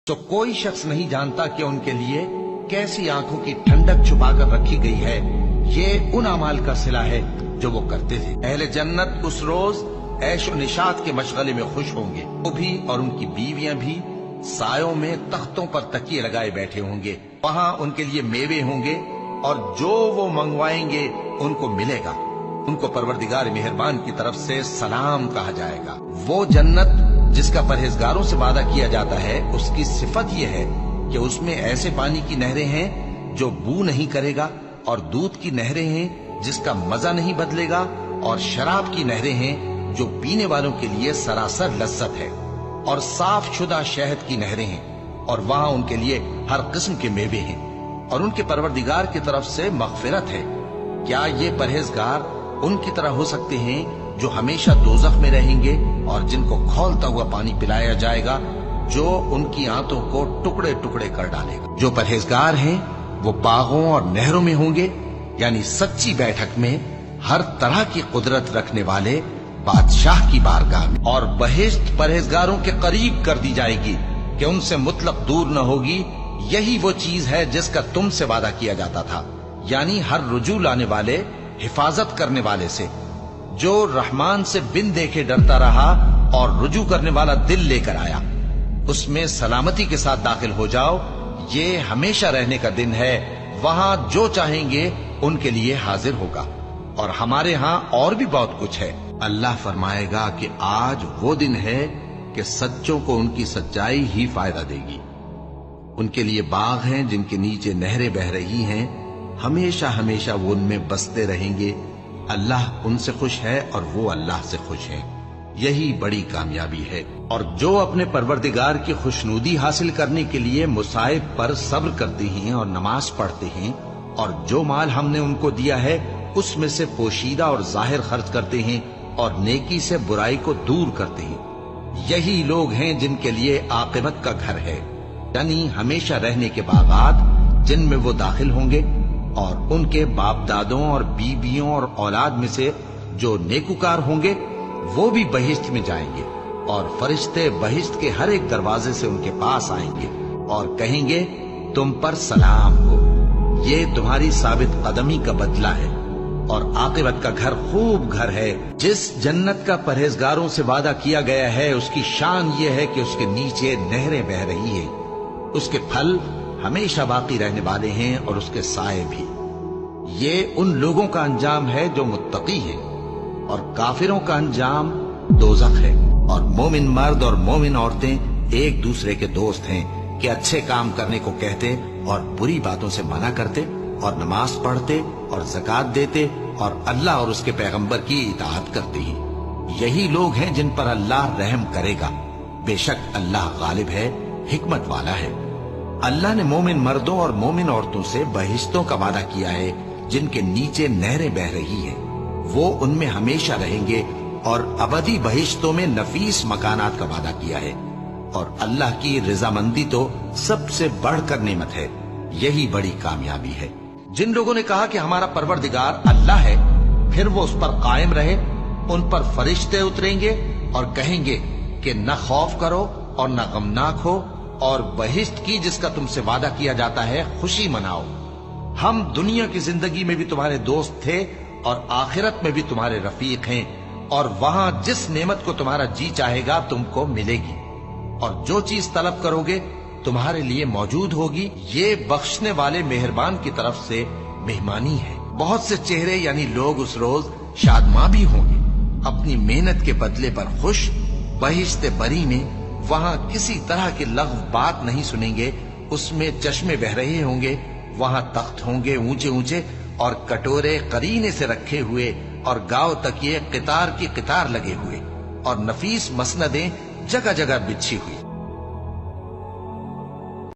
तो कोई शख्स नहीं जानता कि उनके लिए कैसी आंखों की ठंडक छुपाकर रखी गई है। ये उन अमाल का सिला है जो वो करते थे। अहले जन्नत उस रोज ऐशो निशात के मशगले में खुश होंगे। वो भी और उनकी बीवियां भी सायों में तख्तों पर तकिए लगाए बैठे होंगे। वहाँ उनके लिए मेवे होंगे और जो वो मंगवाएंगे उनको मिलेगा। उनको परवरदिगार मेहरबान की तरफ से सलाम कहा जाएगा। वो जन्नत जिसका परहेजगारों से वादा किया जाता है, उसकी सिफत यह है कि उसमें ऐसे पानी की नहरें हैं जो बू नहीं करेगा, और दूध की नहरें हैं जिसका मजा नहीं बदलेगा, और शराब की नहरें हैं जो पीने वालों के लिए सरासर लज्जत है, और साफ शुदा शहद की नहरें हैं, और वहाँ उनके लिए हर किस्म के मेवे हैं, और उनके परवरदिगार की तरफ से मगफिरत है। क्या ये परहेजगार उनकी तरह हो सकते हैं जो हमेशा दोजख में रहेंगे और जिनको खौलता हुआ पानी पिलाया जाएगा जो उनकी आंतों को टुकड़े टुकड़े कर डालेगा। जो परहेजगार हैं वो बागों और नहरों में होंगे, यानी सच्ची बैठक में हर तरह की कुदरत रखने वाले बादशाह की बारगाह में। और बहिश्त परहेजगारों के करीब कर दी जाएगी कि उनसे मुतलक दूर न होगी। यही वो चीज है जिसका तुमसे वादा किया जाता था, यानी हर रुजू लाने वाले, हिफाजत करने वाले से, जो रहमान से बिन देखे डरता रहा और रुजू करने वाला दिल लेकर आया। उसमें सलामती के साथ दाखिल हो जाओ। ये हमेशा रहने का दिन है। वहां जो चाहेंगे उनके लिए हाजिर होगा। और हमारे यहाँ और भी बहुत कुछ है। अल्लाह फरमाएगा कि आज वो दिन है कि सच्चों को उनकी सच्चाई ही फायदा देगी। उनके लिए बाग हैं जिनके नीचे नहरें बह रही हैं। हमेशा हमेशा वो उनमें बसते रहेंगे। अल्लाह उनसे खुश है और वो अल्लाह से खुश है। यही बड़ी कामयाबी है। और जो अपने परवरदिगार की खुशनूदी हासिल करने के लिए मुसाइब पर सब्र करते हैं और नमाज पढ़ते हैं, और जो माल हमने उनको दिया है उसमें से पोशीदा और जाहिर खर्च करते हैं, और नेकी से बुराई को दूर करते हैं, यही लोग हैं जिनके लिए आकिबत का घर है, यानी हमेशा रहने के बागात जिनमें वो दाखिल होंगे। और उनके बाप दादों और बीबियों और औलाद में से जो नेकुकार होंगे वो भी बहिश्त में जाएंगे, और फरिश्ते बहिश्त के हर एक दरवाजे से उनके पास आएंगे और कहेंगे तुम पर सलाम हो। ये तुम्हारी साबित कदमी का बदला है, और आकिबत का घर खूब घर है। जिस जन्नत का परहेजगारों से वादा किया गया है उसकी शान ये है कि उसके नीचे नहरें बह रही है। उसके फल हमेशा बाकी रहने वाले हैं और उसके साए भी। ये उन लोगों का अंजाम है जो मुत्तकी हैं, और काफिरों का अंजाम दोज़ख है। और मोमिन मर्द और मोमिन औरतें एक दूसरे के दोस्त हैं कि अच्छे काम करने को कहते और बुरी बातों से मना करते, और नमाज पढ़ते और ज़कात देते, और अल्लाह और उसके पैगंबर की इताअत करते हैं। यही लोग हैं जिन पर अल्लाह रहम करेगा। बेशक अल्लाह गालिब है, हिकमत वाला है। अल्लाह ने मोमिन मर्दों और मोमिन औरतों से बहिश्तों का वादा किया है जिनके नीचे नहरें बह रही हैं। वो उनमें हमेशा रहेंगे, और अबदी बहिश्तों में नफीस मकानात का वादा किया है। और अल्लाह की रजामंदी तो सबसे बढ़कर नेमत है। यही बड़ी कामयाबी है। जिन लोगों ने कहा कि हमारा परवरदिगार अल्लाह है, फिर वो उस पर कायम रहे, उन पर फरिश्ते उतरेंगे और कहेंगे कि न खौफ करो और न गमनाक हो, और बहिश्त की जिसका तुमसे वादा किया जाता है खुशी मनाओ। हम दुनिया की जिंदगी में भी तुम्हारे दोस्त थे और आखिरत में भी तुम्हारे रफीक हैं, और वहां जिस नेमत को तुम्हारा जी चाहेगा तुमको मिलेगी, और जो चीज तलब करोगे तुम्हारे लिए मौजूद होगी। ये बख्शने वाले मेहरबान की तरफ से मेहमानी है। बहुत से चेहरे यानी लोग उस रोज शादमां भी होंगे, अपनी मेहनत के बदले पर खुश। बहिश्त बरी में वहां किसी तरह की लग़्व बात नहीं सुनेंगे। उसमें चश्मे बह रहे होंगे, वहां तख्त होंगे ऊंचे ऊंचे, और कटोरे करीने से रखे हुए, और गांव तकिए कितार की कितार लगे हुए, और नफीस मसनदें जगह जगह बिछी हुई।